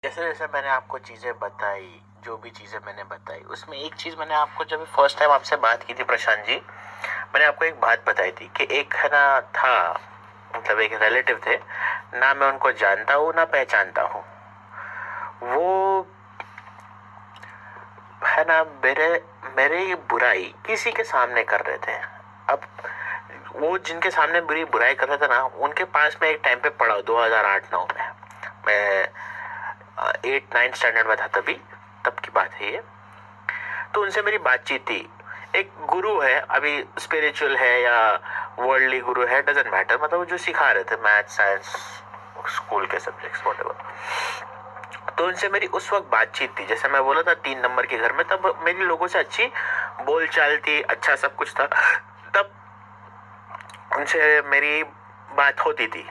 जैसे जैसे मैंने आपको चीज़ें बताई, जो भी चीज़ें मैंने बताई, उसमें एक चीज़ मैंने आपको जब फर्स्ट टाइम आपसे बात की थी प्रशांत जी, मैंने आपको एक बात बताई थी कि एक है ना था, मतलब एक रिलेटिव थे, ना मैं उनको जानता हूँ ना पहचानता हूँ। वो है ना मेरे बुराई किसी के सामने कर रहे थे। अब वो जिनके सामने मेरी बुराई कर रहे थे ना, उनके पास में एक टाइम पे पढ़ा 2008-9 में, मैं 8-9 स्टैंडर्ड में था तभी, तब की बात है ये। तो उनसे मेरी बातचीत थी। एक गुरु है, अभी स्पिरिचुअल है या वर्ल्डली गुरु है, डजेंट मैटर, मतलब वो जो सिखा रहे थे मैथ साइंस स्कूल के सब्जेक्ट्स व्हाटएवर। तो उनसे मेरी उस वक्त बातचीत थी, जैसे मैं बोला था 3 नंबर के घर में, तब मेरी लोगों से अच्छी बोलचाल थी, अच्छा सब कुछ था। तब उनसे मेरी बात होती थी,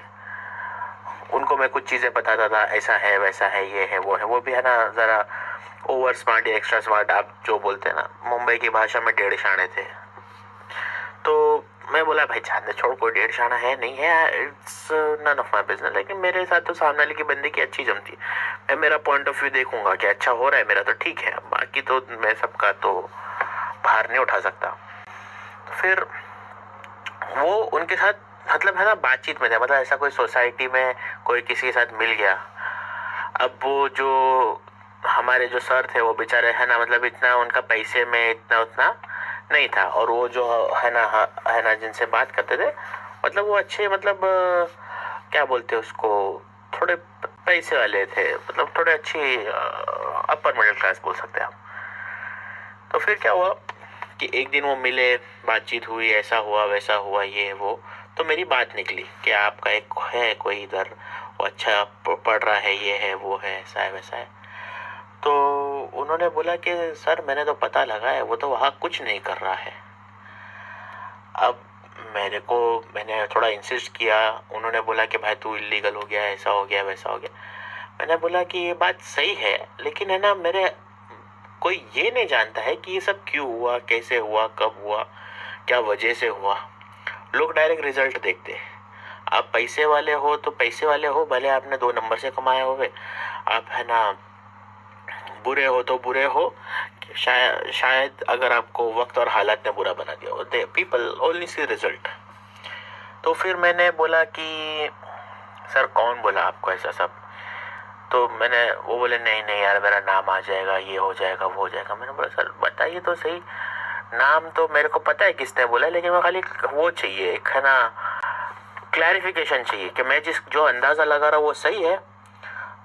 उनको मैं कुछ चीजें बताता था, ऐसा है वैसा है ये है वो है। वो भी है ना जरा ओवर स्मार्ट या एक्स्ट्रा स्मार्ट, आप जो बोलते हैं ना, मुंबई की भाषा में डेढ़ शाणे थे। तो मैं बोला भाई जानने छोड़, कोई डेढ़ शाना है नहीं है, it's none of my business. लेकिन मेरे साथ तो सामने वाले की बंदे की अच्छी जमती, मैं मेरा पॉइंट ऑफ व्यू देखूंगा कि अच्छा हो रहा है मेरा तो ठीक है, बाकी तो मैं सबका तो भार नहीं उठा सकता। तो फिर वो उनके साथ मतलब है ना बातचीत में था, मतलब ऐसा कोई सोसाइटी में कोई किसी के साथ मिल गया। अब वो जो हमारे जो सर थे वो बेचारे है ना, मतलब इतना उनका पैसे में इतना उतना नहीं था, और वो जो है ना जिनसे बात करते थे, मतलब वो अच्छे, मतलब क्या बोलते हैं उसको, थोड़े पैसे वाले थे, मतलब थोड़े अच्छी अपर मिडिल क्लास बोल सकते हैं आप। तो फिर क्या हुआ कि एक दिन वो मिले, बातचीत हुई, ऐसा हुआ वैसा हुआ ये वो। तो मेरी बात निकली कि आपका एक है कोई इधर, वो अच्छा पढ़ रहा है, ये है वो है, ऐसा है वैसा है। तो उन्होंने बोला कि सर मैंने तो पता लगा है, वो तो वहाँ कुछ नहीं कर रहा है। अब मैंने थोड़ा इंसिस्ट किया, उन्होंने बोला कि भाई तू इलीगल हो गया, ऐसा हो गया वैसा हो गया। मैंने बोला कि ये बात सही है, लेकिन है ना मेरे कोई ये नहीं जानता है कि ये सब क्यों हुआ, कैसे हुआ, कब हुआ, क्या वजह से हुआ। लोग डायरेक्ट रिजल्ट देखते हैं। आप पैसे वाले हो तो पैसे वाले हो, भले आपने 2 नंबर से कमाया होवे, आप है ना बुरे हो तो बुरे हो, शायद अगर आपको वक्त और हालात ने बुरा बना दिया हो, पीपल ओनली सी रिजल्ट। तो फिर मैंने बोला कि सर कौन बोला आपको ऐसा सब। तो मैंने वो बोले नहीं नहीं यार मेरा नाम आ जाएगा, ये हो जाएगा वो हो जाएगा। मैंने बोला सर बताइए तो सही, नाम तो मेरे को पता है किसने बोला, लेकिन मैं खाली वो चाहिए, एक है ना क्लैरिफिकेशन चाहिए कि मैं जो अंदाजा लगा रहा हूँ वो सही है।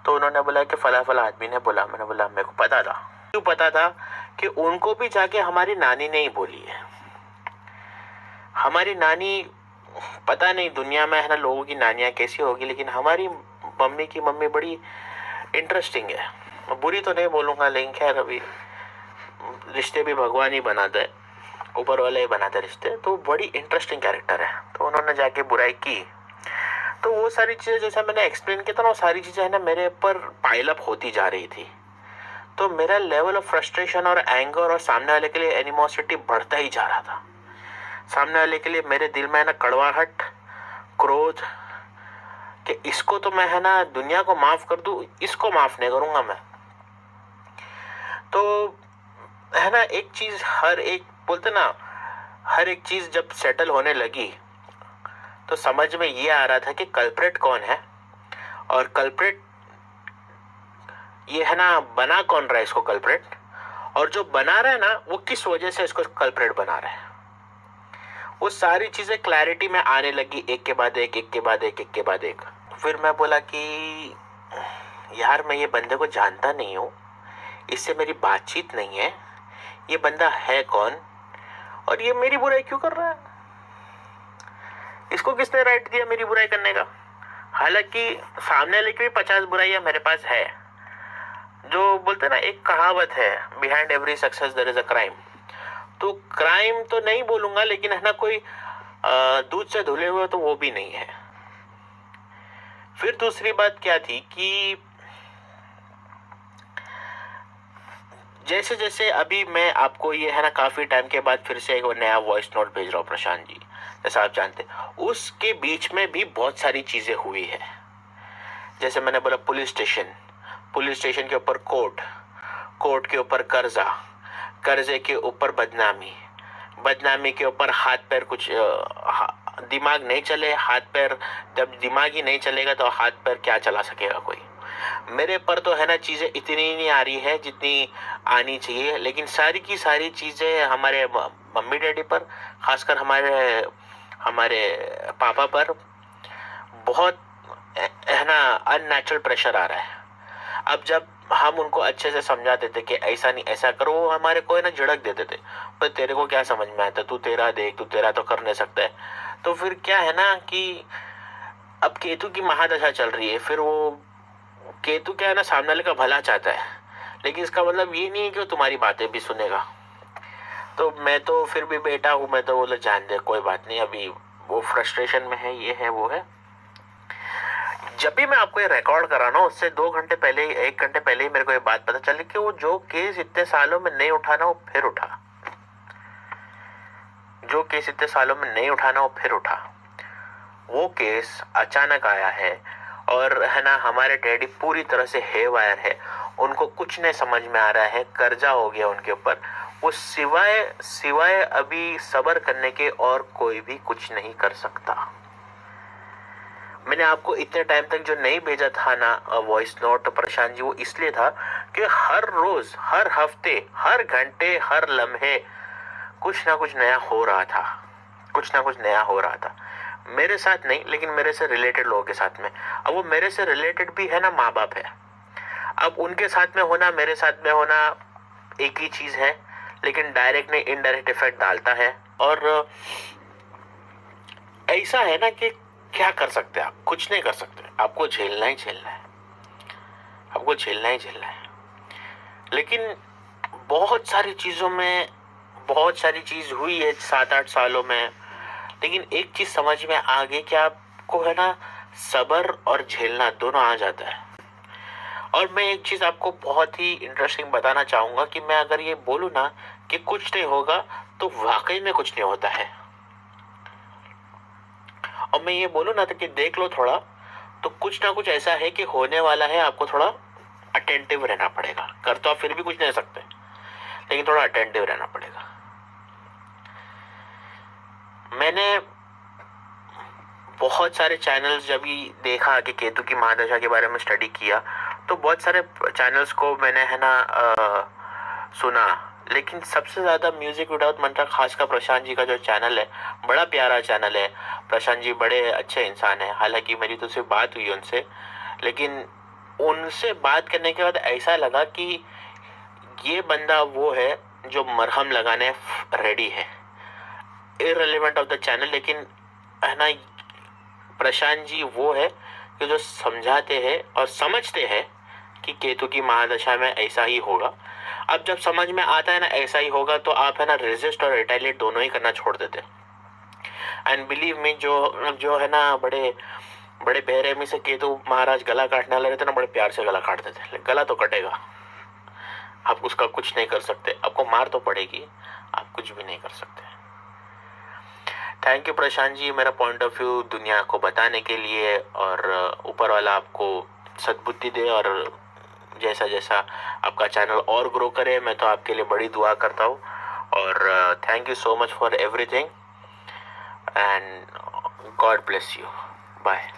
तो उन्होंने बोला कि फला फला आदमी ने बोला। मैंने बोला मेरे को पता था। क्यों पता था? कि उनको भी जाके हमारी नानी ने ही बोली है। हमारी नानी, पता नहीं दुनिया में है ना लोगों की नानियां कैसी होगी, लेकिन हमारी मम्मी की मम्मी बड़ी इंटरेस्टिंग है। बुरी तो नहीं बोलूंगा, लेकिन खैर अभी रिश्ते भी भगवान ही बनाते हैं, ऊपर वाले ही बनाते रिश्ते, तो बड़ी इंटरेस्टिंग कैरेक्टर है। तो उन्होंने जाके बुराई की। तो वो सारी चीजें जैसा मैंने एक्सप्लेन किया था ना, वो सारी चीजें है ना मेरे ऊपर पाइल अप होती जा रही थी। तो मेरा लेवल ऑफ फ्रस्ट्रेशन और एंगर और सामने वाले के लिए एनिमोसिटी बढ़ता ही जा रहा था। सामने वाले के लिए मेरे दिल में है ना कड़वाहट, क्रोध, कि इसको तो मैं है ना दुनिया को माफ कर दूं, इसको माफ नहीं करूंगा मैं। तो है ना एक चीज, हर एक बोलते ना, हर एक चीज जब सेटल होने लगी तो समझ में ये आ रहा था कि कल्प्रेट कौन है, और कल्प्रेट ये है ना बना कौन रहा है इसको कल्प्रेट, और जो बना रहा है ना वो किस वजह से इसको कल्प्रेट बना रहा है। वो सारी चीजें क्लैरिटी में आने लगी, एक के बाद एक के बाद एक के बाद एक। फिर मैं बोला कि यार मैं ये बंदे को जानता नहीं हूँ, इससे मेरी बातचीत नहीं है, ये बंदा है कौन और ये मेरी बुराई क्यों कर रहा है, इसको किसने राइट दिया मेरी बुराई करने का। हालांकि सामने वाले की भी 50 बुराइयां मेरे पास है। जो बोलते ना एक कहावत है, behind every success there is a crime. तो क्राइम तो नहीं बोलूंगा, लेकिन है ना कोई दूध से धुले हुए तो वो भी नहीं है। फिर दूसरी बात क्या थी कि जैसे जैसे अभी मैं आपको ये है ना काफी टाइम के बाद फिर से एक नया वॉइस नोट भेज रहा हूँ प्रशांत जी, जैसा आप जानते हैं, उसके बीच में भी बहुत सारी चीजें हुई है। जैसे मैंने बोला पुलिस स्टेशन, पुलिस स्टेशन के ऊपर कोर्ट, कोर्ट के ऊपर कर्जा, कर्जे के ऊपर बदनामी, बदनामी के ऊपर हाथ पैर कुछ दिमाग नहीं चले, हाथ पैर, जब दिमाग ही नहीं चलेगा तो हाथ पैर क्या चला सकेगा कोई। मेरे पर तो है ना चीजें इतनी नहीं आ रही है जितनी आनी चाहिए, लेकिन सारी की सारी चीजें हमारे मम्मी डैडी पर, खासकर हमारे हमारे पापा पर बहुत है ना अननेचुरल प्रेशर आ रहा है। अब जब हम उनको अच्छे से समझा देते कि ऐसा नहीं ऐसा करो, वो हमारे को है ना झिड़क देते थे, पर तेरे को क्या समझ में आता, तू तेरा देख, तू तेरा तो कर नहीं सकता है। तो फिर क्या है ना कि अब केतु की महादशा चल रही है, फिर वो केतु क्या है ना सामने वाले का भला चाहता है, लेकिन इसका मतलब ये नहीं है कि वो तुम्हारी बातें भी सुनेगा। तो मैं तो फिर भी बेटा हूं, मैं तो बोला जान दे कोई बात नहीं, अभी वो फ्रस्ट्रेशन में है, ये है वो है। जब भी मैं आपको ये रिकॉर्ड कर रहा ना, उससे 2 घंटे पहले, 1 घंटे पहले ही मेरे को ये बात पता चली कि वो जो केस इतने सालों में नहीं उठाना वो फिर उठा, जो केस इतने सालों में नहीं उठाना वो फिर उठा। वो केस अचानक आया है और है ना हमारे डैडी पूरी तरह से हेवायर है, उनको कुछ नहीं समझ में आ रहा है, कर्जा हो गया उनके ऊपर, वो सिवाय सिवाय अभी सब्र करने के और कोई भी कुछ नहीं कर सकता। मैंने आपको इतने टाइम तक जो नहीं भेजा था ना वॉइस नोट प्रशांत जी, वो इसलिए था कि हर रोज, हर हफ्ते, हर घंटे, हर लम्हे कुछ ना कुछ नया हो रहा था, कुछ ना कुछ नया हो रहा था। मेरे साथ नहीं, लेकिन मेरे से रिलेटेड लोगों के साथ में। अब वो मेरे से रिलेटेड भी है ना माँ बाप है, अब उनके साथ में होना, मेरे साथ में होना एक ही चीज है, लेकिन डायरेक्ट नहीं इनडायरेक्ट इफेक्ट डालता है। और ऐसा है ना कि क्या कर सकते हैं आप, कुछ नहीं कर सकते, आपको झेलना ही झेलना है, आपको झेलना ही झेलना है। लेकिन बहुत सारी चीजों में, बहुत सारी चीज हुई है 7-8 सालों में, लेकिन एक चीज समझ में आ गई कि आपको है ना सब्र और झेलना दोनों आ जाता है। और मैं एक चीज आपको बहुत ही इंटरेस्टिंग बताना चाहूंगा कि मैं अगर ये बोलूं ना कि कुछ नहीं होगा, तो वाकई में कुछ नहीं होता है। और मैं ये बोलूं ना तो कि देख लो थोड़ा, तो कुछ ना कुछ ऐसा है कि होने वाला है, आपको थोड़ा अटेंटिव रहना पड़ेगा। कर तो आप फिर भी कुछ नहीं सकते, लेकिन थोड़ा अटेंटिव रहना पड़ेगा। मैंने बहुत सारे चैनल्स जब भी देखा कि केतु की महादशा के बारे में स्टडी किया, तो बहुत सारे चैनल्स को मैंने है ना सुना, लेकिन सबसे ज्यादा म्यूजिक विदाउट मंत्रा खासकर प्रशांत जी का जो चैनल है, बड़ा प्यारा चैनल है। प्रशांत जी बड़े अच्छे इंसान है, हालांकि मेरी तो सिर्फ बात हुई उनसे, लेकिन उनसे बात करने के बाद ऐसा लगा कि ये बंदा वो है जो मरहम लगाने रेडी है, इररिलेवेंट ऑफ द चैनल, लेकिन है ना प्रशांत जी वो है कि जो समझाते हैं और समझते हैं कि केतु की महादशा में ऐसा ही होगा। अब जब समझ में आता है ना ऐसा ही होगा, तो आप है ना रेजिस्ट और रिटेलिएट दोनों ही करना छोड़ देते। एंड बिलीव मी, जो जो है ना बड़े बड़े बेरहमी से केतु महाराज गला काटने लगे थे ना, बड़े प्यार से गला काटते थे। गला तो कटेगा, आप उसका कुछ नहीं कर सकते, आपको मार तो पड़ेगी, आप कुछ भी नहीं कर सकते। थैंक यू प्रशांत जी, मेरा पॉइंट ऑफ व्यू दुनिया को बताने के लिए, और ऊपर वाला आपको सद्बुद्धि दे, और जैसा जैसा आपका चैनल और ग्रो करे, मैं तो आपके लिए बड़ी दुआ करता हूँ। और thank you so much for everything and God bless you. Bye.